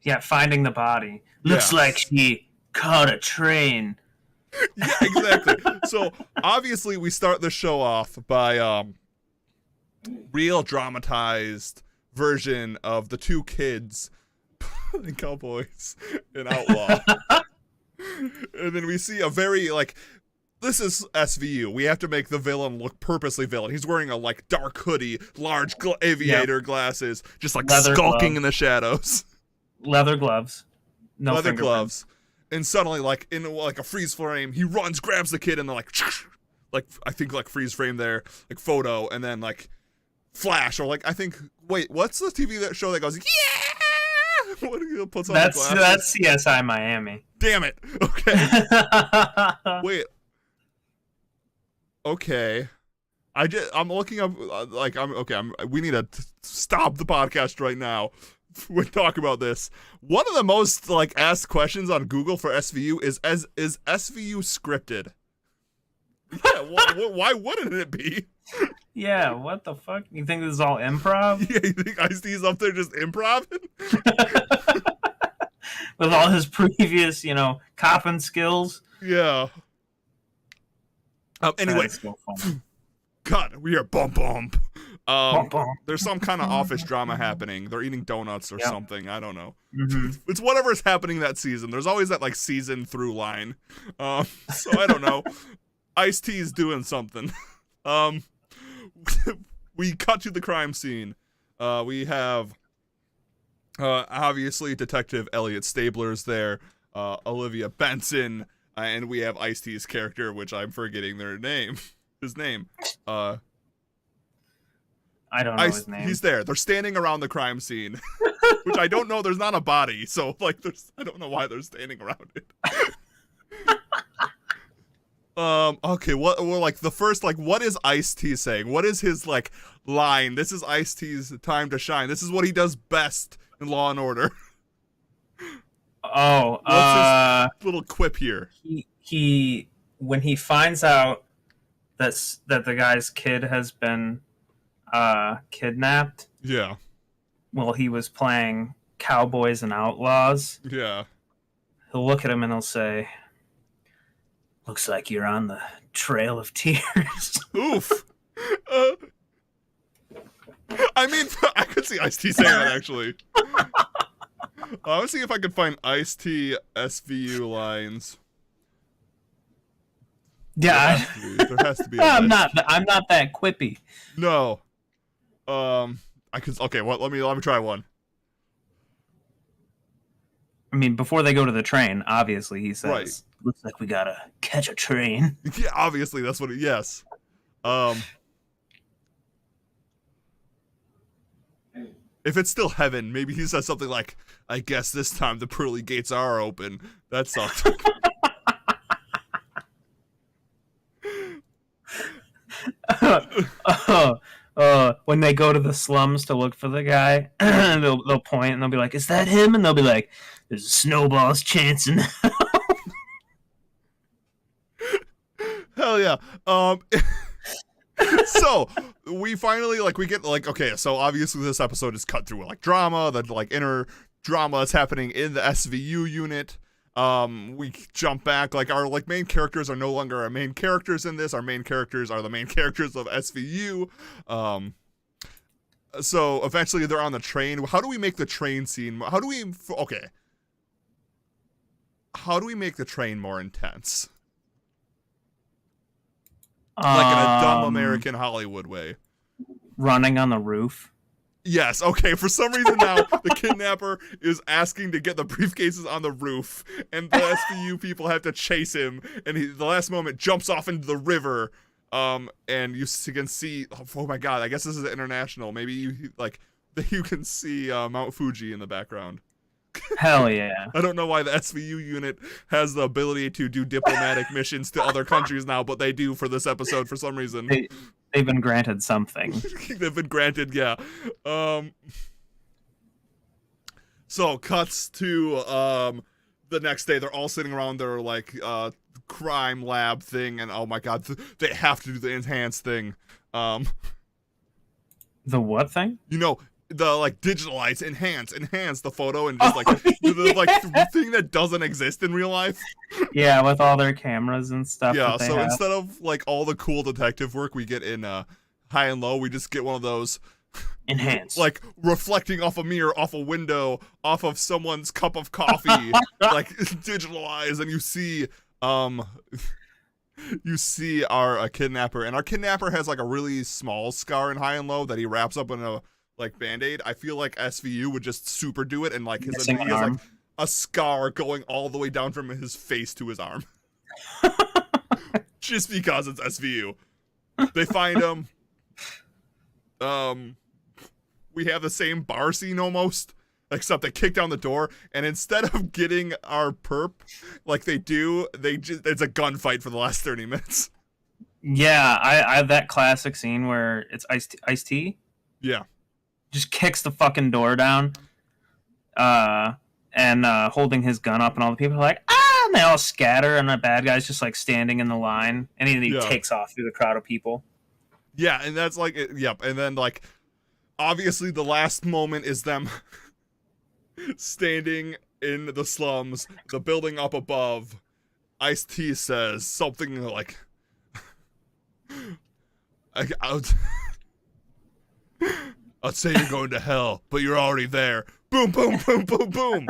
Yeah, finding the body. Looks like she caught a train. Yeah, exactly. So obviously we start the show off by real dramatized version of the two kids playing cowboys and outlaw. And then we see a very like, this is SVU. We have to make the villain look purposely villain. He's wearing a like dark hoodie, large aviator glasses, just like leather skulking in the shadows. Leather gloves. No leather gloves. And suddenly, like, in like a freeze frame, he runs, grabs the kid, and then like I think like freeze frame there, like photo, and then like flash, or like I think wait, what's the TV show that goes yeah? What he puts on the glasses? That's CSI Miami. Damn it. Okay. Wait. Okay. I'm looking up we need to stop the podcast right now. We're talking about this. One of the most like asked questions on Google for SVU is SVU scripted? Yeah, why wouldn't it be? Yeah, what the fuck? You think this is all improv? Yeah, you think Ice-T's up there just improv? With all his previous, copping skills. Yeah. Anyway. So God, we are bump. Bump. There's some kind of office drama happening. They're eating donuts or something. I don't know. Mm-hmm. It's whatever's happening that season. There's always that like season through line. So I don't know. Ice-T's doing something. We cut to the crime scene. We have obviously Detective Elliot Stabler's there, Olivia Benson, and we have Ice-T's character, which I'm forgetting his name. I don't know his name. He's there. They're standing around the crime scene, which I don't know. There's not a body, so like, I don't know why they're standing around it. Okay, what is Ice-T saying? What is his like line? This is Ice-T's time to shine. This is what he does best in Law and Order. Oh, what's his little quip here? He when he finds out that the guy's kid has been kidnapped. Yeah. Well, he was playing Cowboys and Outlaws. Yeah. He'll look at him and he'll say, "Looks like you're on the Trail of Tears." Oof. I mean, I could see Ice-T saying that, actually. I was seeing if I could find Ice-T SVU lines. Yeah. There has to be. I'm not that quippy. No. I could. Okay. What? Let me try one. I mean, before they go to the train, obviously he says, Right. "Looks like we gotta catch a train." Yeah, obviously that's what. Yes. If it's still heaven, maybe he says something like, "I guess this time the pearly gates are open." That sucked. When they go to the slums to look for the guy, they'll point and they'll be like, "Is that him?" And they'll be like, "There's a snowball's chance in hell." Hell yeah. So we finally we get okay, so obviously this episode is cut through drama, the inner drama that's happening in the SVU unit. We jump back, our main characters are no longer our main characters in this. Our main characters are the main characters of SVU. So eventually they're on the train. How do we make the train scene? How do we make the train more intense? Like in a dumb American Hollywood way. Running on the roof. Yes, okay, for some reason now, the kidnapper is asking to get the briefcases on the roof, and the SVU people have to chase him, and he, the last moment, jumps off into the river, and you can see, oh my god, I guess this is international, maybe you can see Mount Fuji in the background. Hell yeah. I don't know why the SVU unit has the ability to do diplomatic missions to other countries now, but they do for this episode for some reason. They've been granted something. They've been granted, yeah. So cuts to the next day. They're all sitting around their crime lab thing, and oh my god, they have to do the enhanced thing. The what thing? The digitalize, enhance the photo, and just the thing that doesn't exist in real life. Yeah, with all their cameras and stuff. Yeah, so instead of all the cool detective work we get in High and Low, we just get one of those enhance, reflecting off a mirror, off a window, off of someone's cup of coffee, digitalize, and you see our kidnapper, and our kidnapper has a really small scar in High and Low that he wraps up in a Band-Aid. I feel like SVU would just super do it, and his he has a scar going all the way down from his face to his arm. Just because it's SVU. They find him. We have the same bar scene almost, except they kick down the door, and instead of getting our perp like they do, it's a gunfight for the last 30 minutes. Yeah, I have that classic scene where it's Ice-T. Yeah. Just kicks the fucking door down, and holding his gun up, and all the people are like, ah, and they all scatter, and the bad guy's just like standing in the line, and he takes off through the crowd of people. Yeah, and that's like, yep, and then like, obviously the last moment is them standing in the slums, the building up above. Ice-T says something like, I'd say you're going to hell, but you're already there. Boom, boom, boom, boom, boom.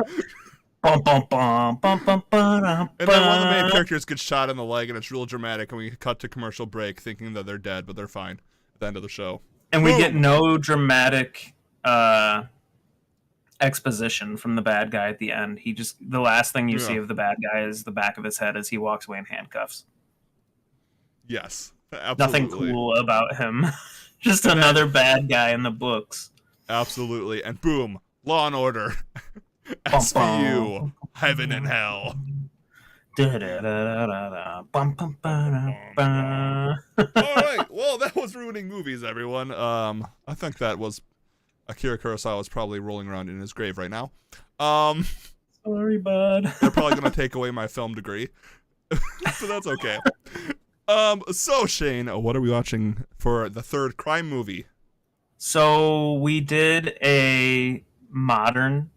Bum, bum, bum, bum, bum, and then one of the main characters gets shot in the leg, and it's real dramatic, and we cut to commercial break thinking that they're dead, but they're fine at the end of the show. And we get no dramatic exposition from the bad guy at the end. The last thing you see of the bad guy is the back of his head as he walks away in handcuffs. Yes, absolutely. Nothing cool about him. Just another bad guy in the books. Absolutely. And boom, Law and Order. SVU, Heaven and Hell. All right. Well, that was ruining movies, everyone. I think that was Akira Kurosawa is probably rolling around in his grave right now. Sorry, bud. They're probably going to take away my film degree. So that's okay. So Shane, what are we watching for the third crime movie? So we did a modern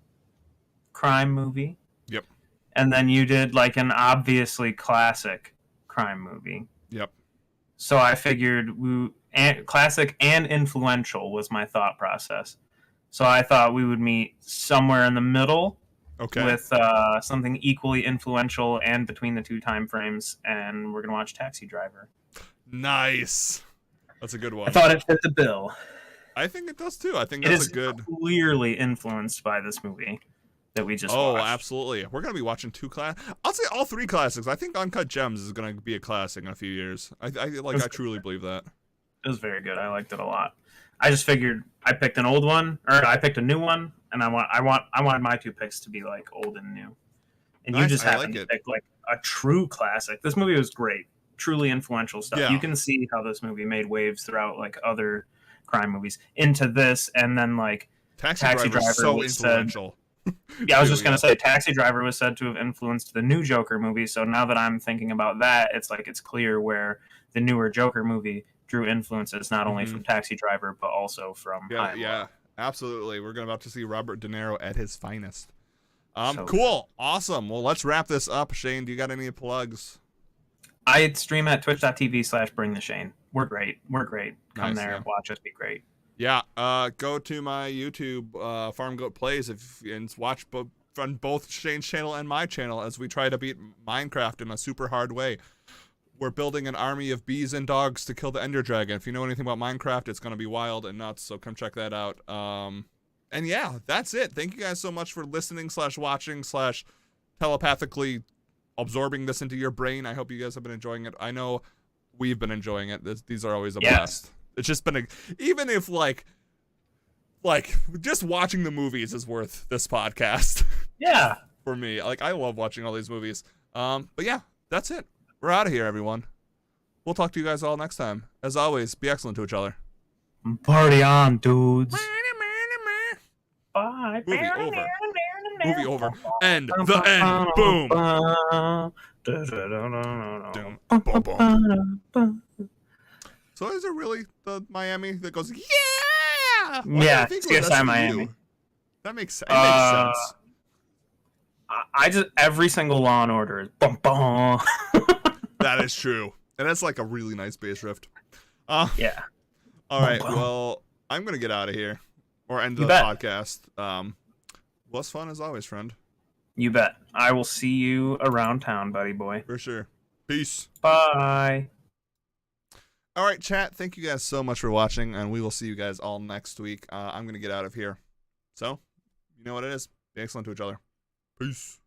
crime movie. Yep. And then you did like an obviously classic crime movie. Yep. So I figured classic and influential was my thought process. So I thought we would meet somewhere in the middle. Okay. With something equally influential and between the two time frames, and we're gonna watch Taxi Driver. Nice. That's a good one. I thought it fit the bill. I think it does too. I think that's a good. Clearly influenced by this movie that we just watched. Absolutely. We're gonna be watching I'll say all three classics. I think Uncut Gems is gonna be a classic in a few years. I truly believe that. It was very good. I liked it a lot. I just figured I picked an old one, or I picked a new one, and I wanted my two picks to be like old and new. And nice. You just happened to pick like a true classic. This movie was great, truly influential stuff. Yeah. You can see how this movie made waves throughout like other crime movies into this, and then like Taxi Driver so influential. Yeah, I was just gonna say Taxi Driver was said to have influenced the new Joker movie. So now that I'm thinking about that, it's like it's clear where the newer Joker movie drew influences not only from Taxi Driver but also from yeah, absolutely. We're about to see Robert De Niro at his finest. Cool, awesome. Well, let's wrap this up. Shane, do you got any plugs? I stream at twitch.tv/bringtheshane. We're great. Come there, watch us. Be great. Yeah, go to my YouTube, Farm Goat Plays, and watch on both Shane's channel and my channel as we try to beat Minecraft in a super hard way. We're building an army of bees and dogs to kill the Ender Dragon. If you know anything about Minecraft, it's going to be wild and nuts, so come check that out. And yeah, that's it. Thank you guys so much for listening / watching / telepathically absorbing this into your brain. I hope you guys have been enjoying it. I know we've been enjoying it. These are always a blast. It's just been even if like just watching the movies is worth this podcast. Yeah. For me. Like I love watching all these movies. But yeah, that's it. We're out of here, everyone. We'll talk to you guys all next time. As always, be excellent to each other. Party on, dudes. Bye. Movie over. Movie over. End. The end. Boom. So is it really the Miami that goes, yeah? Yeah, CSI Miami. That makes sense. I just, every single Law and Order is bum bum. That is true. And that's like a really nice bass riff. Yeah. All right. Well, I'm going to get out of here or end the podcast. Was fun as always, friend. You bet. I will see you around town, buddy boy. For sure. Peace. Bye. All right, chat. Thank you guys so much for watching, and we will see you guys all next week. I'm going to get out of here. So, you know what it is. Be excellent to each other. Peace.